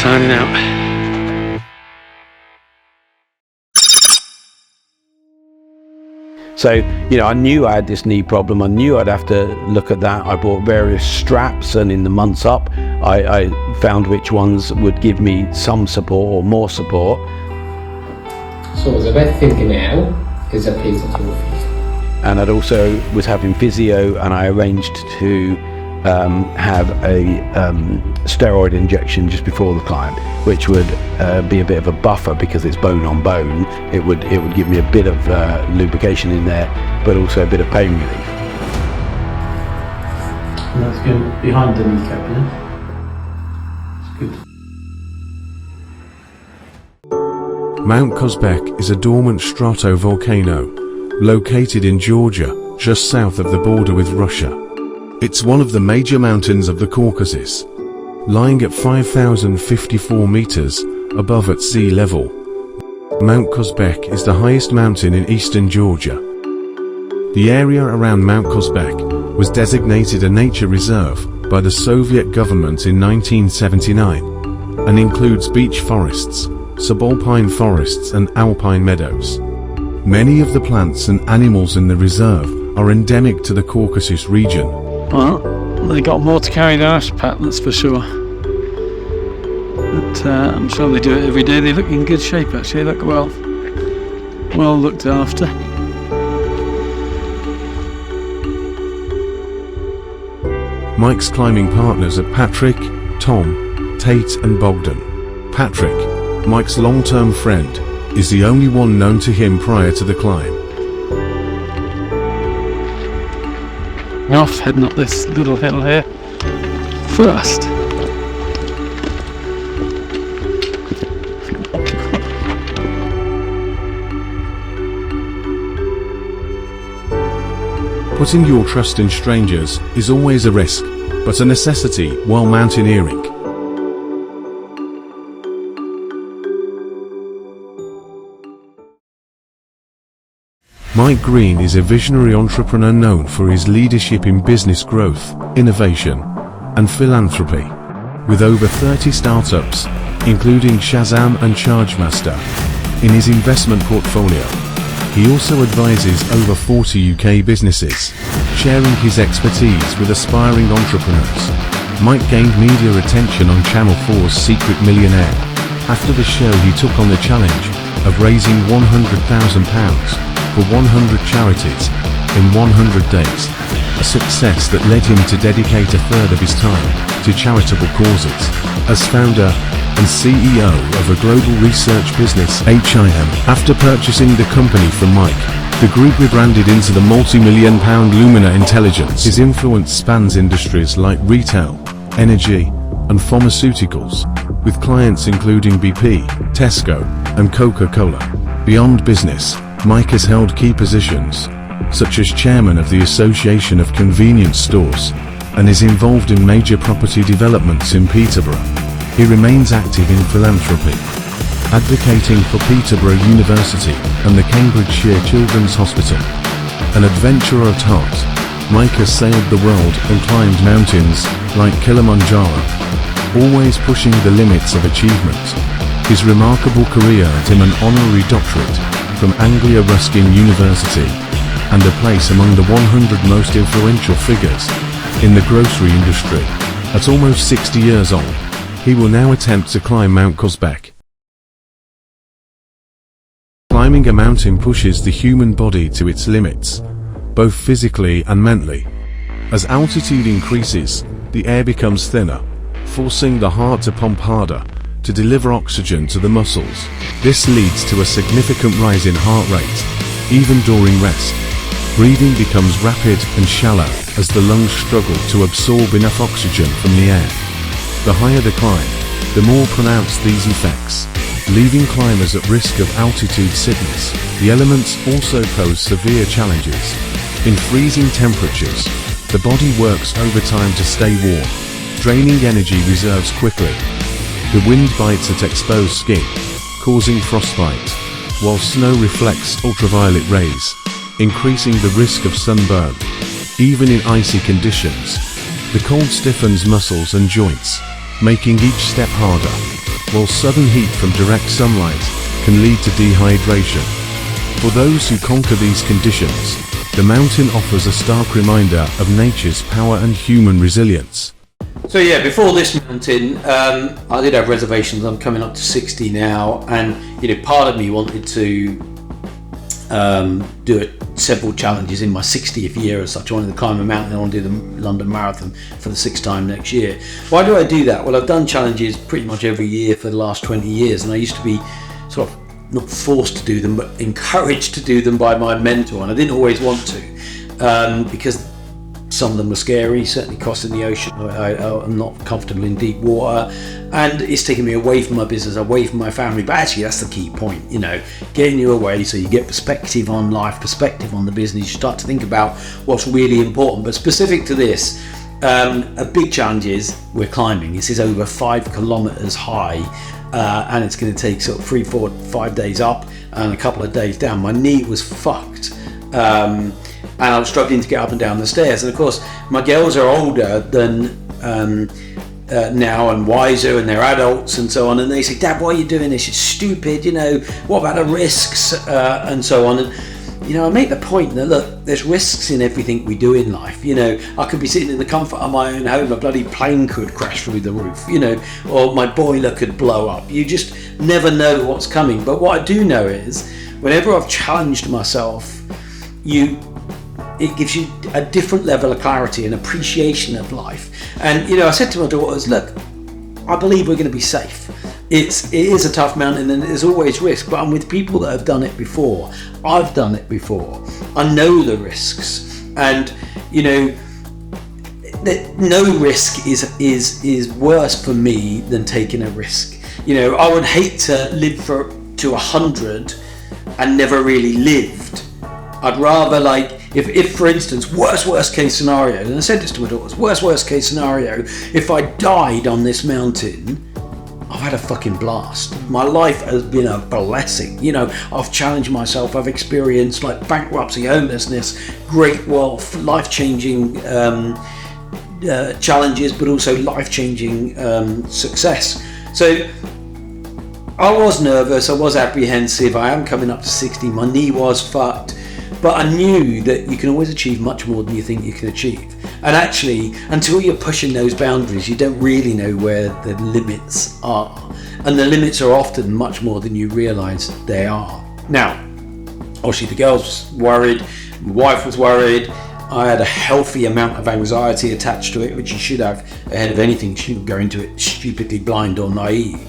Signing out. So, you know, I knew I had this knee problem. I knew I'd have to look at that. I bought various straps, and in the months up, I found which ones would give me some support or more support. So the best thing now is a piece of your feet. And I'd also was having physio, and I arranged to have a steroid injection just before the climb, which would be a bit of a buffer because it's bone on bone. It would give me a bit of lubrication in there, but also a bit of pain relief. And that's going behind the kneecap, yeah? It's good. Mount Kazbek is a dormant stratovolcano located in Georgia, just south of the border with Russia. It's one of the major mountains of the Caucasus, lying at 5,054 meters above at sea level. Mount Kazbek is the highest mountain in eastern Georgia. The area around Mount Kazbek was designated a nature reserve by the Soviet government in 1979 and includes beech forests, subalpine forests and alpine meadows. Many of the plants and animals in the reserve are endemic to the Caucasus region. Well, they got more to carry than us, Pat, that's for sure. But I'm sure they do it every day. They look in good shape, actually. They look well looked after. Mike's climbing partners are Patrick, Tom, Tate and Bogdan. Patrick, Mike's long-term friend, is the only one known to him prior to the climb. Off, heading up this little hill here. First. Putting your trust in strangers is always a risk, but a necessity while mountaineering. Mike Greene is a visionary entrepreneur known for his leadership in business growth, innovation, and philanthropy. With over 30 startups, including Shazam and ChargeMaster, in his investment portfolio. He also advises over 40 UK businesses, sharing his expertise with aspiring entrepreneurs. Mike gained media attention on Channel 4's Secret Millionaire. After the show, he took on the challenge of raising £100,000 for 100 charities in 100 days, a success that led him to dedicate a third of his time to charitable causes. As founder and CEO of a global research business, HIM, after purchasing the company from Mike, the group rebranded into the multi-million-pound Lumina Intelligence. His influence spans industries like retail, energy, and pharmaceuticals, with clients including BP, Tesco, and Coca-Cola. Beyond business, Mike has held key positions, such as chairman of the Association of Convenience Stores, and is involved in major property developments in Peterborough. He remains active in philanthropy, advocating for Peterborough University and the Cambridgeshire Children's Hospital. An adventurer at heart, Mike has sailed the world and climbed mountains like Kilimanjaro, always pushing the limits of achievement. His remarkable career earned him an honorary doctorate from Anglia Ruskin University and a place among the 100 most influential figures in the grocery industry. At almost 60 years old, he will now attempt to climb Mount Kazbek. Climbing a mountain pushes the human body to its limits, both physically and mentally. As altitude increases, the air becomes thinner, forcing the heart to pump harder to deliver oxygen to the muscles. This leads to a significant rise in heart rate, even during rest. Breathing becomes rapid and shallow as the lungs struggle to absorb enough oxygen from the air. The higher the climb, the more pronounced these effects, leaving climbers at risk of altitude sickness. The elements also pose severe challenges. In freezing temperatures, the body works overtime to stay warm, draining energy reserves quickly. The wind bites at exposed skin, causing frostbite, while snow reflects ultraviolet rays, increasing the risk of sunburn. Even in icy conditions, the cold stiffens muscles and joints, making each step harder, while sudden heat from direct sunlight can lead to dehydration. For those who conquer these conditions, the mountain offers a stark reminder of nature's power and human resilience. So yeah, before this mountain, I did have reservations. I'm coming up to 60 now, and part of me wanted to do several challenges in my 60th year as such. I wanted to climb a mountain. I want to do the London Marathon for the 6th time next year. Why do I do that? Well, I've done challenges pretty much every year for the last 20 years, and I used to be sort of not forced to do them, but encouraged to do them by my mentor, and I didn't always want to because some of them were scary, certainly crossing the ocean. I'm not comfortable in deep water, and it's taken me away from my business, away from my family. But actually, that's the key point, getting you away so you get perspective on life, perspective on the business. You start to think about what's really important. But specific to this, a big challenge is we're climbing. This is over 5 kilometers high, and it's going to take sort of 3, 4, 5 days up and a couple of days down. My knee was fucked. And I was struggling to get up and down the stairs. And of course, my girls are older than now and wiser, and they're adults and so on. And they say, "Dad, why are you doing this? It's stupid. What about the risks?" And so on. And I make the point that look, there's risks in everything we do in life. I could be sitting in the comfort of my own home, a bloody plane could crash through the roof, or my boiler could blow up. You just never know what's coming. But what I do know is, whenever I've challenged myself, it gives you a different level of clarity and appreciation of life. And I said to my daughters, look, I believe we're going to be safe. It is a tough mountain and there's always risk, but I'm with people that have done it before. I've done it before. I know the risks, and no risk is worse for me than taking a risk. I would hate to live to 100 and never really lived. I'd rather, if for instance, worst case scenario, and I said this to my daughters, worst case scenario, if I died on this mountain, I've had a fucking blast. My life has been a blessing. I've challenged myself. I've experienced bankruptcy, homelessness, great wealth, life-changing challenges, but also life-changing success. So I was nervous. I was apprehensive. I am coming up to 60. My knee was fucked. But I knew that you can always achieve much more than you think you can achieve. And actually, until you're pushing those boundaries, you don't really know where the limits are. And the limits are often much more than you realise they are. Now, obviously the girls were worried, my wife was worried. I had a healthy amount of anxiety attached to it, which you should have ahead of anything. You shouldn't go into it stupidly blind or naive.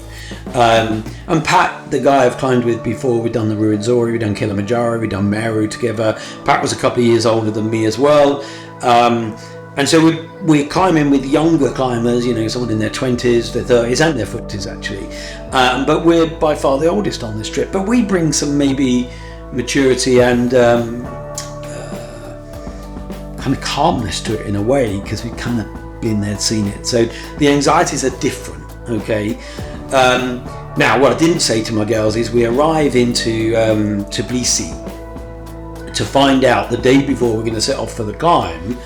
And Pat, the guy I've climbed with before, we've done the Ruwenzori, we've done Kilimanjaro, we've done Meru together. Pat was a couple of years older than me as well. And so we're climbing with younger climbers, someone in their 20s, their 30s and their 40s actually. But we're by far the oldest on this trip. But we bring some maybe maturity and kind of calmness to it in a way, because we've kind of been there, seen it. So the anxieties are different, okay? Now, what I didn't say to my girls is we arrive into Tbilisi to find out the day before we're going to set off for the climb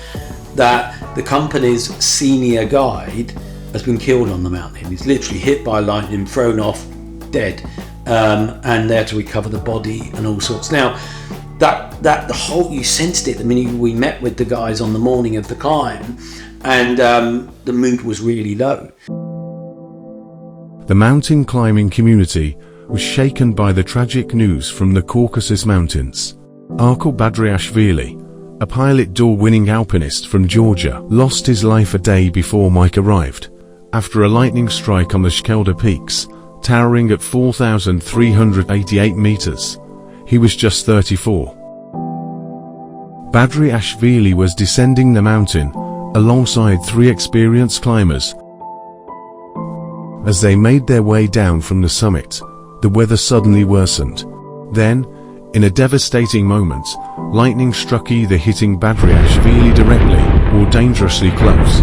that the company's senior guide has been killed on the mountain. He's literally hit by lightning, thrown off, dead, and they had to recover the body and all sorts. Now, that the whole, you sensed it the minute we met with the guys on the morning of the climb, and the mood was really low. The mountain climbing community was shaken by the tragic news from the Caucasus Mountains. Arkell Badriashvili, a pilot door-winning alpinist from Georgia, lost his life a day before Mike arrived, after a lightning strike on the Shkelda Peaks, towering at 4,388 meters. He was just 34. Badriashvili was descending the mountain alongside 3 experienced climbers. As they made their way down from the summit, the weather suddenly worsened. Then, in a devastating moment, lightning struck, either hitting Badriashvili directly or dangerously close.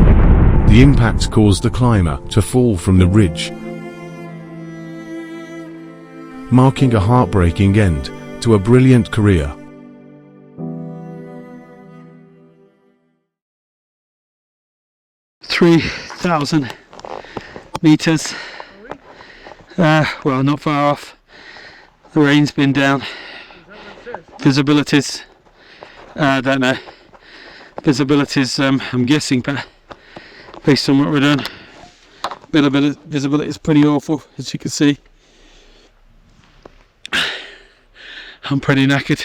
The impact caused the climber to fall from the ridge, marking a heartbreaking end to a brilliant career. $3,000 meters. Well, not far off. The rain's been down. Visibility's, I don't know. Visibility's, I'm guessing, but based on what we're doing, visibility is pretty awful, as you can see. I'm pretty knackered.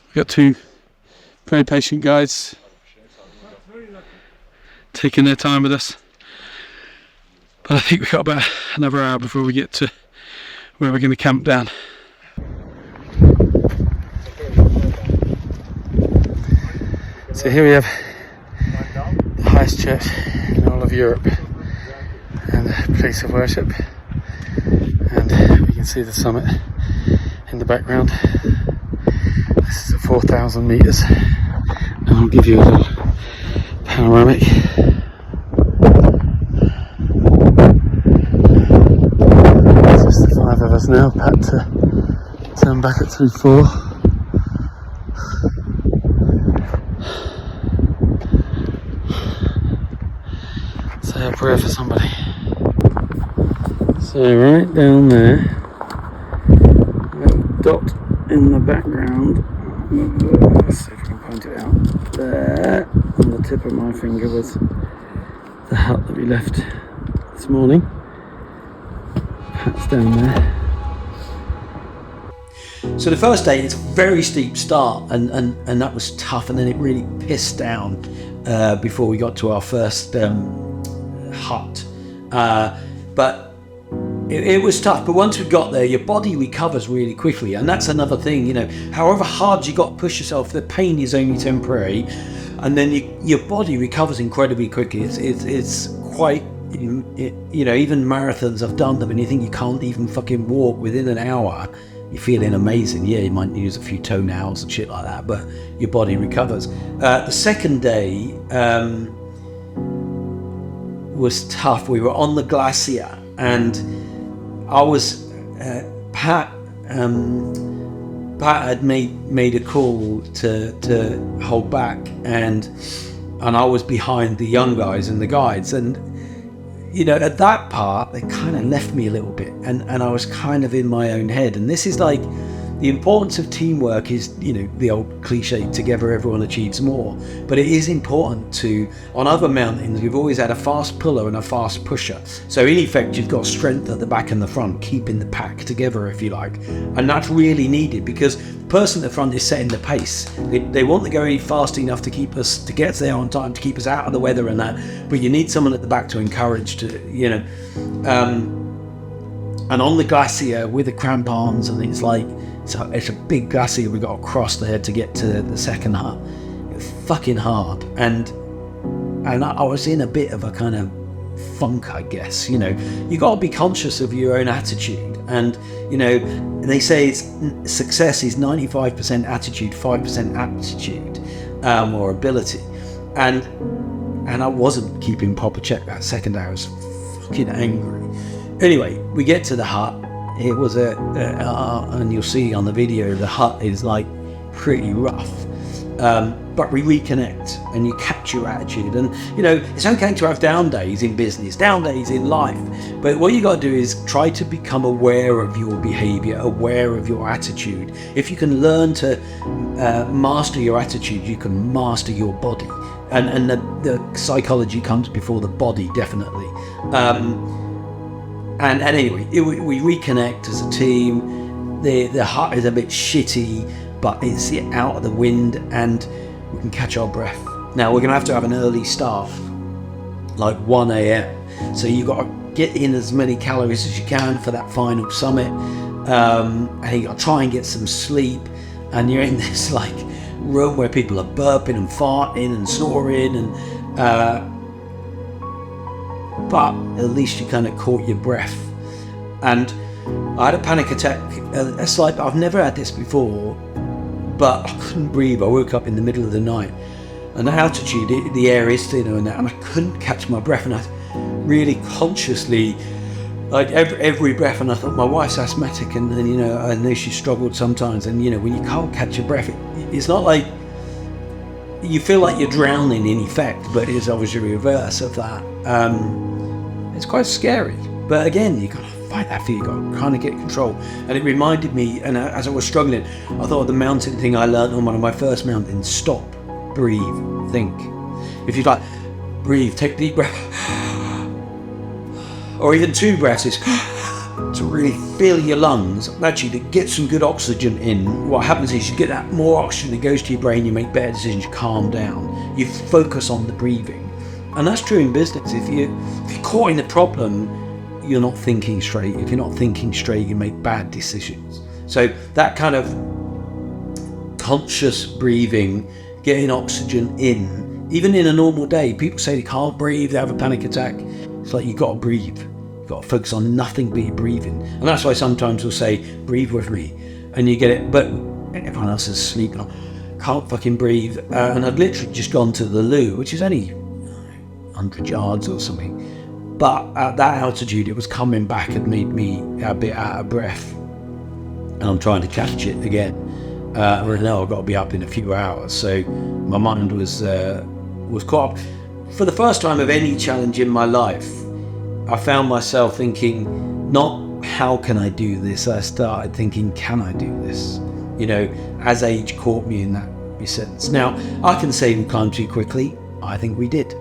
We've got 2 very patient guys taking their time with us, but I think we've got about another hour before we get to where we're going to camp down. So here we have the highest church in all of Europe and a place of worship, and we can see the summit in the background. This is at 4,000 meters, and I'll give you a little panoramic. It's just the 5 of us now, packed to turn back at 3-4. Say a prayer for somebody. So right down there, a dot in the background. Let's see if we can point it out. There, on the tip of my finger, was the hut that we left this morning. That's down there. So the first day, it's a very steep start, and that was tough, and then it really pissed down before we got to our first hut. But it was tough, but once we got there, your body recovers really quickly, and that's another thing, you know. However hard you got to push yourself, the pain is only temporary, and then your body recovers incredibly quickly. It's quite, you know, even marathons, I've done them, and you think you can't even fucking walk within an hour. You're feeling amazing. Yeah, you might use a few toenails and shit like that, but your body recovers. The second day was tough. We were on the glacier, and I was Pat had made a call to hold back, and I was behind the young guys and the guides, and you know, at that part they kind of left me a little bit, and I was kind of in my own head. And this is like, the importance of teamwork is, you know, the old cliche, together everyone achieves more, but it is important to, on other mountains you've always had a fast puller and a fast pusher, so in effect you've got strength at the back and the front, keeping the pack together, if you like, and that's really needed, because the person at the front is setting the pace. They want to go any fast enough to keep us, to get there on time, to keep us out of the weather and that, but you need someone at the back to encourage, to, you know, and on the glacier with the crampons, and it's like, so it's a big glacier we got to cross there to get to the second hut. It was fucking hard, and I was in a bit of a kind of funk, I guess. You know, you got to be conscious of your own attitude, and you know, they say success is 95% attitude, 5% aptitude, or ability, and I wasn't keeping proper check that second day. I was fucking angry. Anyway, we get to the hut. It was and you'll see on the video, the hut is like pretty rough, but we reconnect and you capture your attitude. And it's okay to have down days in business, down days in life, but what you got to do is try to become aware of your behavior, aware of your attitude. If you can learn to master your attitude, you can master your body, and the psychology comes before the body, definitely. And anyway, we reconnect as a team. The heart is a bit shitty, but it's out of the wind and we can catch our breath. Now we're gonna have to have an early start, like 1 a.m. So you've got to get in as many calories as you can for that final summit, and you got to try and get some sleep. And you're in this like room where people are burping and farting and snoring, and but at least you kind of caught your breath. And I had a panic attack. It's like I've never had this before, but I couldn't breathe. I woke up in the middle of the night, and the altitude, the air is thinner and that, and I couldn't catch my breath. And I really consciously, like every breath, and I thought my wife's asthmatic, and then I know she struggled sometimes. And when you can't catch your breath, it's not like you feel like you're drowning in effect, but it's obviously a reverse of that. It's quite scary, but again, you gotta fight that fear. You gotta kind of get control. And it reminded me, and as I was struggling, I thought of the mountain thing I learned on one of my first mountains: stop, breathe, think. If you like, breathe, take a deep breath, or even 2 breaths, is to really fill your lungs, actually to get some good oxygen in. What happens is you get that more oxygen that goes to your brain, you make better decisions, you calm down, you focus on the breathing. And that's true in business. If you're caught in the problem, you're not thinking straight. If you're not thinking straight, you make bad decisions. So that kind of conscious breathing, getting oxygen in, even in a normal day, people say they can't breathe, they have a panic attack. It's like, you got to breathe. You've got to focus on nothing but your breathing. And that's why sometimes we'll say, breathe with me, and you get it, but everyone else is asleep and I can't fucking breathe. And I'd literally just gone to the loo, which is only 100 yards or something, but at that altitude it was coming back and made me a bit out of breath, and I'm trying to catch it again. I know I've got to be up in a few hours, so my mind was caught up. For the first time of any challenge in my life, I found myself thinking, not how can I do this, I started thinking, can I do this? As age caught me in that sense. Now I can say we climbed too quickly. I think we did.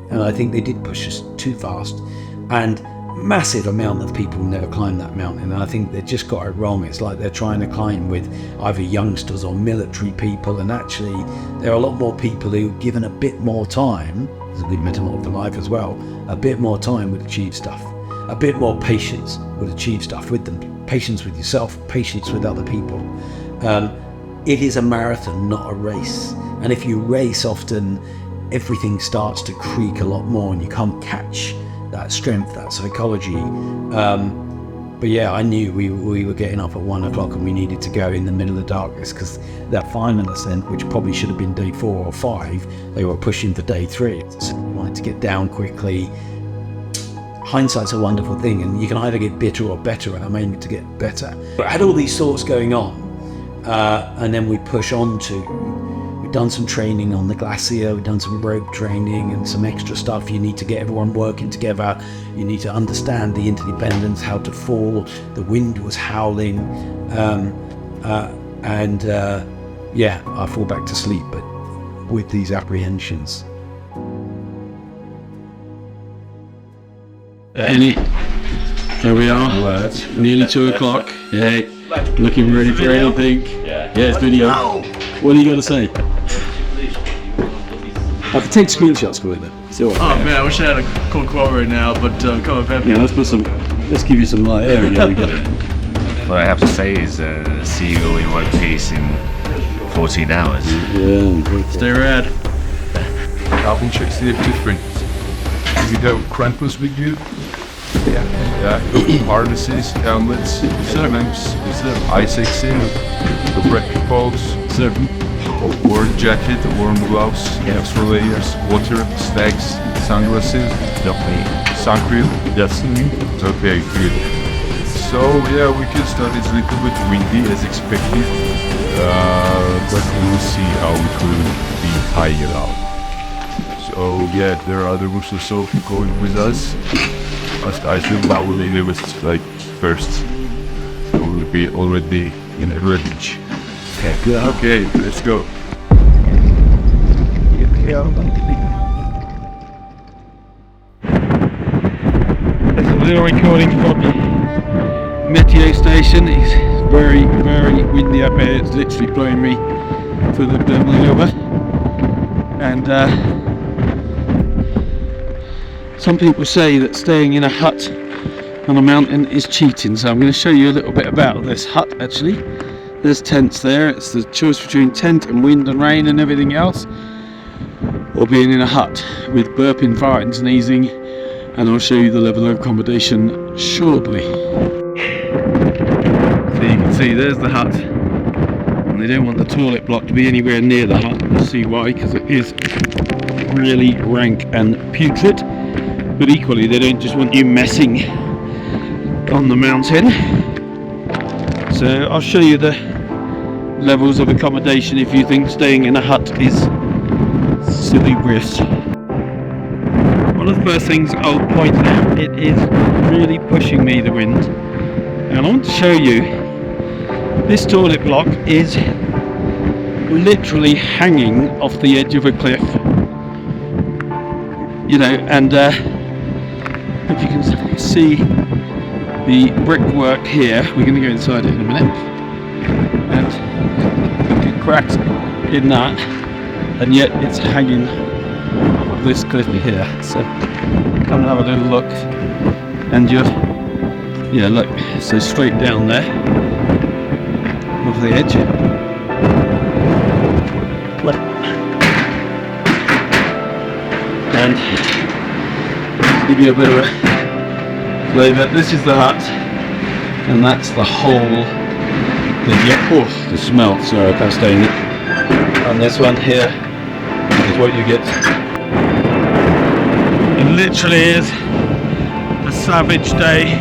And I think they did push us too fast, and massive amount of people never climb that mountain, and I think they just got it wrong. It's like they're trying to climb with either youngsters or military people, and actually there are a lot more people who, given a bit more time, there's a good metaphor for life as well, a bit more time would achieve stuff, a bit more patience would achieve stuff with them, patience with yourself, patience with other people. It is a marathon, not a race, and if you race often, everything starts to creak a lot more and you can't catch that strength, that psychology. But yeah, I knew we were getting up at 1 o'clock and we needed to go in the middle of darkness, because that final ascent, which probably should have been day 4 or 5, they were pushing for day 3. So we wanted to get down quickly. Hindsight's a wonderful thing, and you can either get bitter or better, and I'm aiming to get better. But I had all these thoughts going on, and then we push on to, we've done some training on the glacier, we've done some rope training and some extra stuff. You need to get everyone working together, you need to understand the interdependence, how to fall, the wind was howling, yeah, I fall back to sleep, but with these apprehensions. Here we are, nearly 2 o'clock. Hey, looking ready for anything. Yes, video. What are you going to say? I have to take screenshots with it. Oh man, I wish I had a cool quote right now, but come on, Pep. Yeah, let's give you some light air and we get it. What I have to say is see you in one piece in 14 hours. Yeah. Stay rad. Carbon checks are different. You have crampons with you. Harnesses, helmets, lamps, ice axe, the breath poles, warm jacket, warm gloves, extra layers, water, snacks, sunglasses, sun cream. Yes. Okay, good. So yeah, we can start. It's a little bit windy as expected. but we'll see how it will be higher up. So yeah, there are other groups also going with us. I think that will be was like first. So we'll be already in a range. Okay, let's go. There's a little recording from Meteo Station. It's very, very windy up here. It's literally blowing me firmly over. And some people say that staying in a hut on a mountain is cheating. So I'm going to show you a little bit about this hut actually. There's tents there. It's the choice between tent and wind and rain and everything else, or being in a hut with burping vines and easing, and I'll show you the level of accommodation shortly. So you can see there's the hut, and they don't want the toilet block to be anywhere near the hut. You'll see why, because it is really rank and putrid, but equally they don't just want you messing on the mountain. So I'll show you the levels of accommodation if you think staying in a hut is silly risk. One of the first things I'll point out, it is really pushing me, the wind, and I want to show you this toilet block is literally hanging off the edge of a cliff, you know, and if you can see the brickwork here, we're going to go inside it in a minute, and look at cracks in that, and yet it's hanging off this cliff here. So come and have a little look, and yeah, look, so straight down there off the edge. Look. And give you a bit of a flavour. This is the hut, and that's the hole. The smell. Sorry, I can't stay in it. And this one here is what you get. It literally is a savage day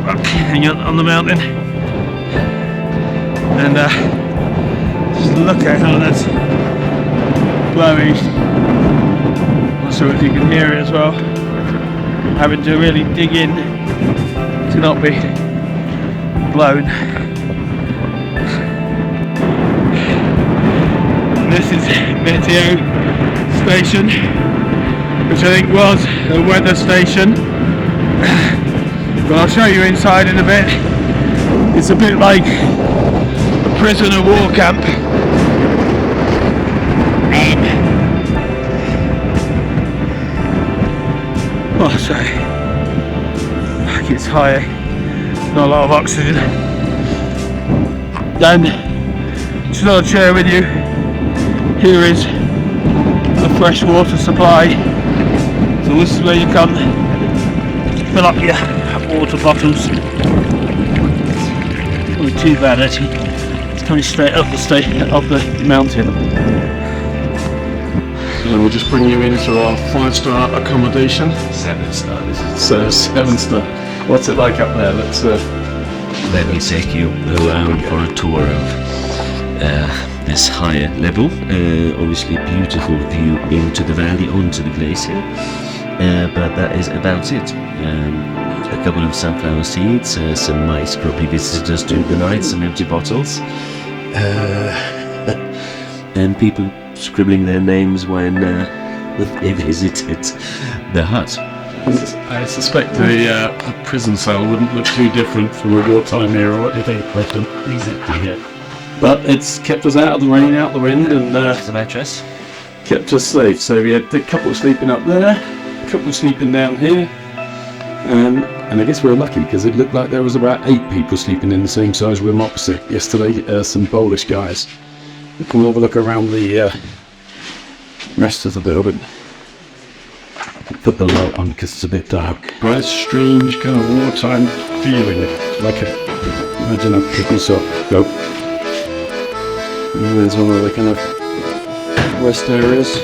hanging out on the mountain, and just look at how that's blowing. Not sure if you can hear it as well. Having to really dig in to not be blown. And this is Meteo Station, which I think was a weather station, but I'll show you inside in a bit. It's a bit like a prisoner war camp. Oh, sorry. It's high, not a lot of oxygen. Then, just thought I'd share with you, here is the fresh water supply. So this is where you come, fill up your water bottles. Not too bad actually, it's coming straight up the mountain. And we'll just bring you into our 5-star accommodation. 7-star, this is. So 7-star. What's it like up there? Let's Let me take you around for a tour of this higher level. Obviously beautiful view into the valley, onto the glacier. But that is about it. A couple of sunflower seeds, some mice probably visitors during the night, some empty bottles. And people scribbling their names when they visited the hut. I suspect a prison cell wouldn't look too different from a wartime era if they left them. Exactly, yeah. But it's kept us out of the rain, out the wind, and The mattress. kept us safe. So we had a couple sleeping up there, a couple sleeping down here, and I guess we were lucky because it looked like there was about 8 people sleeping in the same size room opposite yesterday. Some Polish guys. We'll have a look around the rest of the building. Put the light on because it's a bit dark. Quite a strange kind of wartime feeling. Like imagine a cooking shop. Go. And there's one of the kind of rest areas.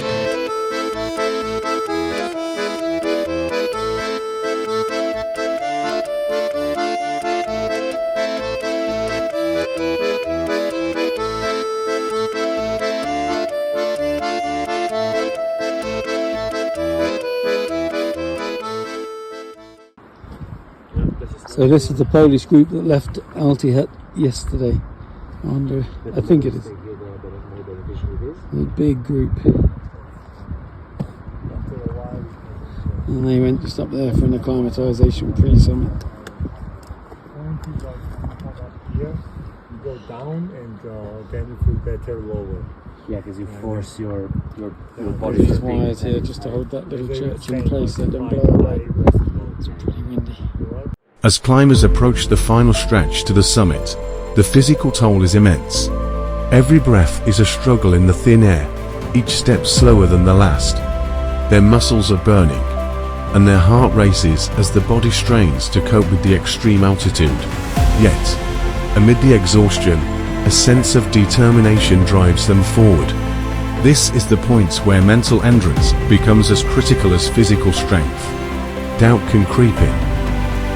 So this is the Polish group that left Alti Hut yesterday. I think it is. A big group. And they went just up there for an acclimatization pre-summit. Here, you go down and then you feel better lower. Yeah, because you force your body There's to wires here just to hold that little church in place so it don't blow away. It's pretty windy. As climbers approach the final stretch to the summit, the physical toll is immense. Every breath is a struggle in the thin air, each step slower than the last. Their muscles are burning, and their heart races as the body strains to cope with the extreme altitude. Yet, amid the exhaustion, a sense of determination drives them forward. This is the point where mental endurance becomes as critical as physical strength. Doubt can creep in,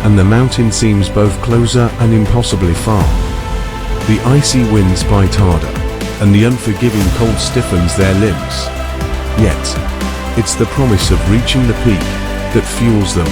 and the mountain seems both closer and impossibly far. The icy winds bite harder, and the unforgiving cold stiffens their limbs. Yet, it's the promise of reaching the peak that fuels them.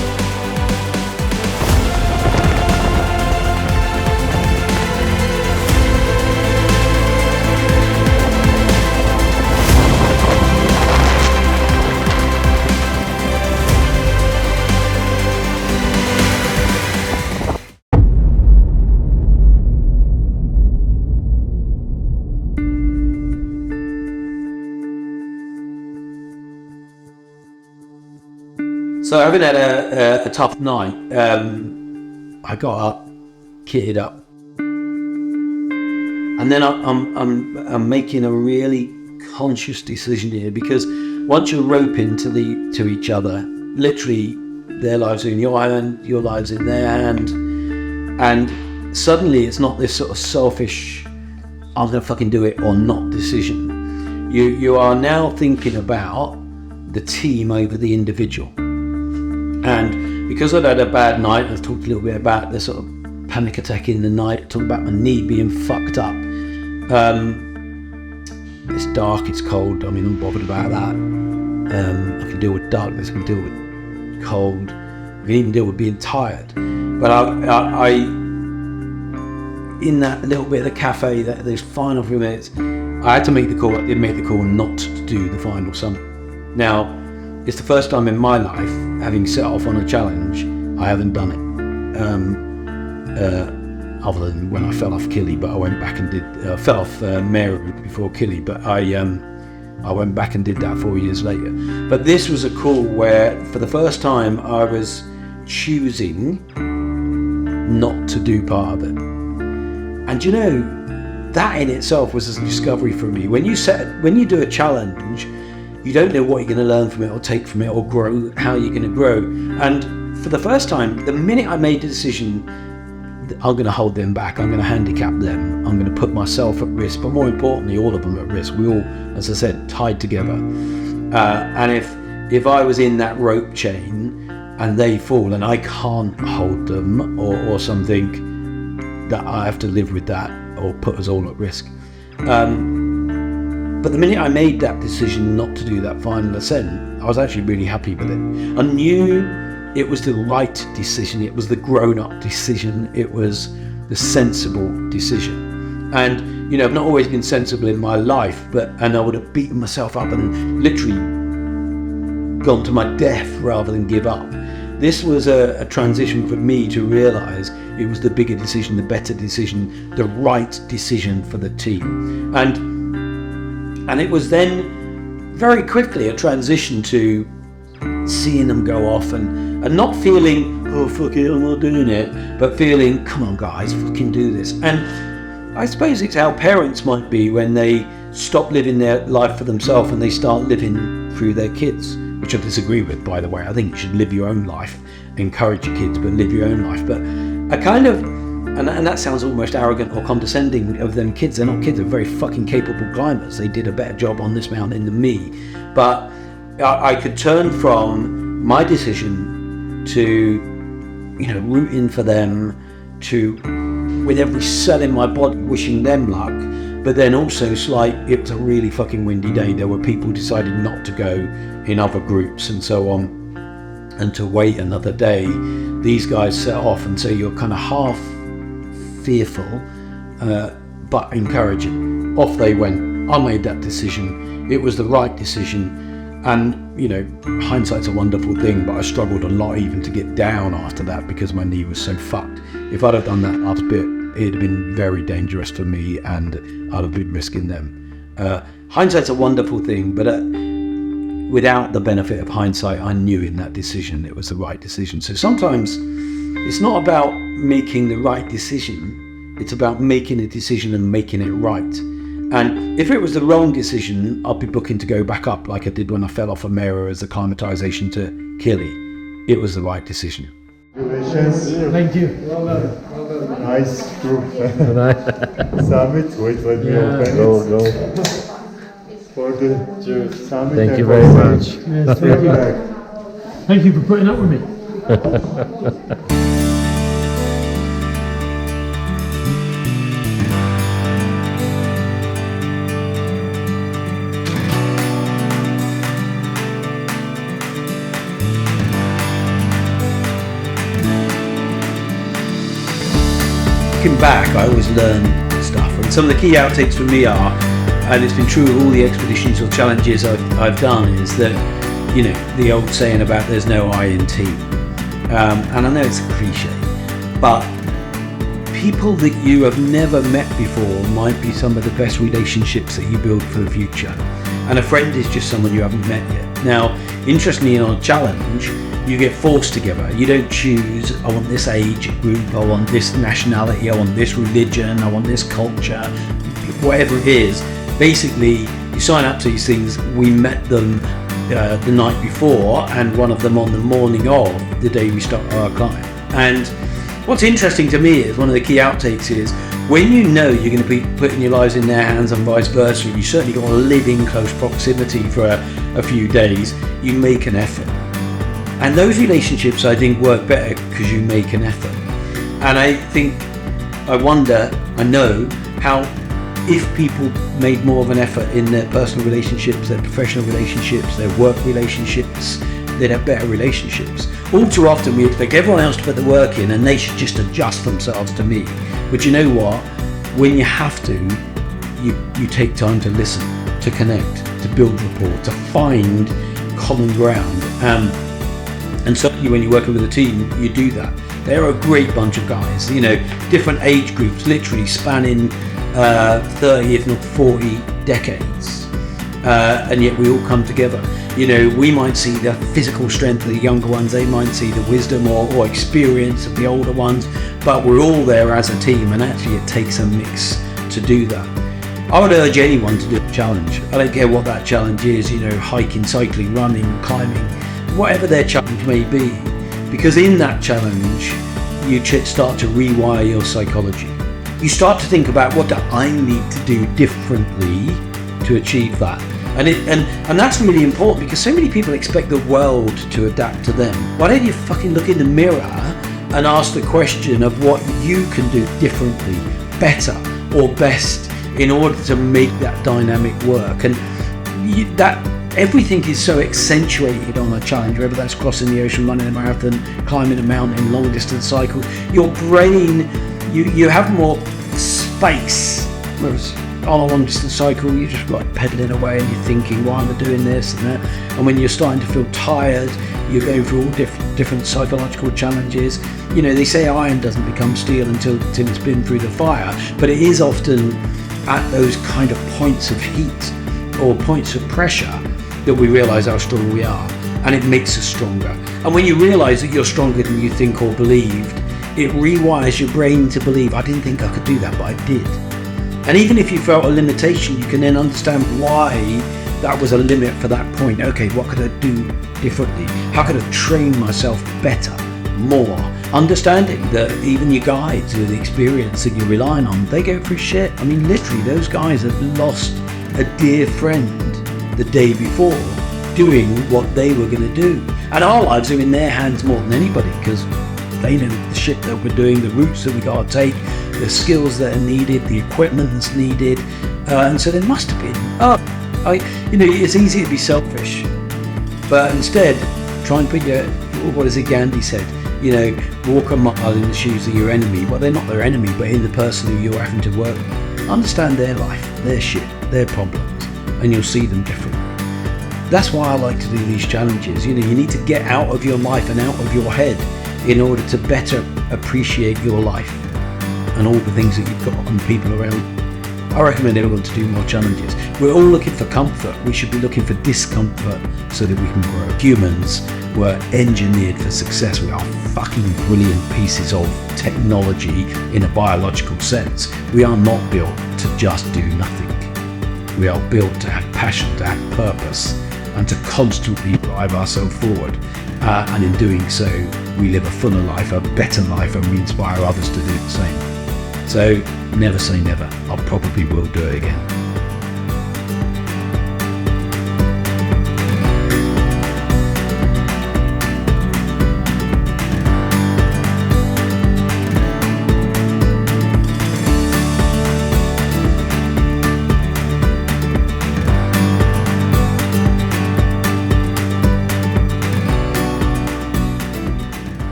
So having had a tough night, I got up, kitted up, and then I'm making a really conscious decision here, because once you're roping to each other, literally their lives are in your hand, your lives in their hand, and suddenly it's not this sort of selfish I'm gonna fucking do it or not decision. You are now thinking about the team over the individual. And because I'd had a bad night, I've talked a little bit about the sort of panic attack in the night, I talked about my knee being fucked up. It's dark, it's cold, I mean, I'm bothered about that. I can deal with darkness, I can deal with cold, I can even deal with being tired. But I in that little bit of the cafe, those final few minutes, I had to make the call. I did make the call not to do the final summit. Now, it's the first time in my life, having set off on a challenge, I haven't done it. Other than when I fell off Killy, but I went back and did, fell off Mary before Killy, but I went back and did that 4 years later. But this was a call where, for the first time, I was choosing not to do part of it. And you know, that in itself was a discovery for me. When you do a challenge, you don't know what you're going to learn from it or take from it or grow, how you're going to grow. And for the first time, the minute I made the decision, I'm going to hold them back, I'm going to handicap them, I'm going to put myself at risk, but more importantly, all of them at risk. We all, as I said, tied together. And if I was in that rope chain and they fall and I can't hold them or something, that I have to live with that or put us all at risk. But the minute I made that decision not to do that final ascent, I was actually really happy with it. I knew it was the right decision, it was the grown-up decision, it was the sensible decision. And you know, I've not always been sensible in my life, and I would have beaten myself up and literally gone to my death rather than give up. This was a transition for me to realise it was the bigger decision, the better decision, the right decision for the team. And it was then very quickly a transition to seeing them go off and not feeling, oh fuck it, I'm not doing it, but feeling, come on guys, fucking do this. And I suppose it's how parents might be when they stop living their life for themselves and they start living through their kids, which I disagree with, by the way. I think you should live your own life, encourage your kids, but live your own life. But I kind of, and that sounds almost arrogant or condescending of them kids. They're not kids, they're very fucking capable climbers. They did a better job on this mountain than me. But I could turn from my decision to, you know, rooting for them, to, with every cell in my body, wishing them luck. But then also, it's like, it was a really fucking windy day. There were people who decided not to go in other groups and so on, and to wait another day these guys set off, and so you're kind of half fearful but encouraging. Off they went. I made that decision. It was the right decision. And, you know, hindsight's a wonderful thing, but I struggled a lot even to get down after that because my knee was so fucked. If I'd have done that last bit, it'd have been very dangerous for me and I'd have been risking them. Hindsight's a wonderful thing, but without the benefit of hindsight, I knew in that decision it was the right decision. So sometimes it's not about making the right decision, it's about making a decision and making it right. And if it was the wrong decision, I'd be booking to go back up like I did when I fell off a mirror as acclimatization to Kili. It was the right decision. Congratulations. Thank you. Nice group. Summit. Wait, let me open it. For the summit. Thank you very much. Yes, thank you. Thank you for putting up with me. Looking back, I always learn stuff, and some of the key outtakes for me are, and it's been true of all the expeditions or challenges I've done, is that, you know, the old saying about there's no I in team. And I know it's a cliche, but people that you have never met before might be some of the best relationships that you build for the future. And a friend is just someone you haven't met yet. Now, interestingly, on a challenge, you get forced together. You don't choose, I want this age group, I want this nationality, I want this religion, I want this culture, whatever it is. Basically, you sign up to these things. We met them the night before, and one of them on the morning of the day we start our climb. And what's interesting to me is, one of the key outtakes is, when you know you're going to be putting your lives in their hands and vice versa, you certainly got to live in close proximity for a few days, you make an effort. And those relationships, I think, work better because you make an effort. And I wonder, I know how, if people made more of an effort in their personal relationships, their professional relationships, their work relationships, they'd have better relationships. All too often we expect everyone else to put the work in and they should just adjust themselves to me. But you know what? When you have to, you take time to listen, to connect, to build rapport, to find common ground. And certainly when you're working with a team, you do that. They're a great bunch of guys, you know, different age groups, literally spanning 30, if not 40 decades. And yet we all come together. You know, we might see the physical strength of the younger ones, they might see the wisdom or experience of the older ones, but we're all there as a team, and actually it takes a mix to do that. I would urge anyone to do a challenge. I don't care what that challenge is, you know, hiking, cycling, running, climbing, whatever their challenge may be, because in that challenge you start to rewire your psychology. You start to think about, what do I need to do differently to achieve that? And that's really important, because so many people expect the world to adapt to them. Why don't you fucking look in the mirror and ask the question of what you can do differently, better or best, in order to make that dynamic work? And everything is so accentuated on a challenge, whether that's crossing the ocean, running a marathon, climbing a mountain, long distance cycles. Your brain, you have more space, whereas on a long distance cycle you're just like pedaling away and you're thinking, why am I doing this and that? And when you're starting to feel tired, you're going through all different psychological challenges. You know, they say iron doesn't become steel until it's been through the fire, but it is often at those kind of points of heat or points of pressure that we realise how strong we are, and it makes us stronger. And when you realise that you're stronger than you think or believed, it rewires your brain to believe, I didn't think I could do that, but I did. And even if you felt a limitation, you can then understand why that was a limit for that point. Okay, what could I do differently? How could I train myself better, more? Understanding that even your guides with the experience that you're relying on, they go through shit. I mean, literally, those guys have lost a dear friend the day before doing what they were going to do. And our lives are in their hands more than anybody, because they know the shit that we're doing, the routes that we got to take, the skills that are needed, the equipment that's needed. And so there must have been, it's easy to be selfish, but instead try and put what is it Gandhi said, You know, walk a mile in the shoes of your enemy. Well, they're not their enemy, but in the person who you're having to work with. Understand their life, their shit, their problems, and you'll see them differently. That's why I like to do these challenges. You know, you need to get out of your life and out of your head in order to better appreciate your life and all the things that you've got and people around you. I recommend everyone to do more challenges. We're all looking for comfort. We should be looking for discomfort so that we can grow. Humans were engineered for success. We are fucking brilliant pieces of technology in a biological sense. We are not built to just do nothing. We are built to have passion, to have purpose, and to constantly drive ourselves forward. And in doing so, we live a fuller life, a better life, and we inspire others to do the same. So never say never. I probably will do it again.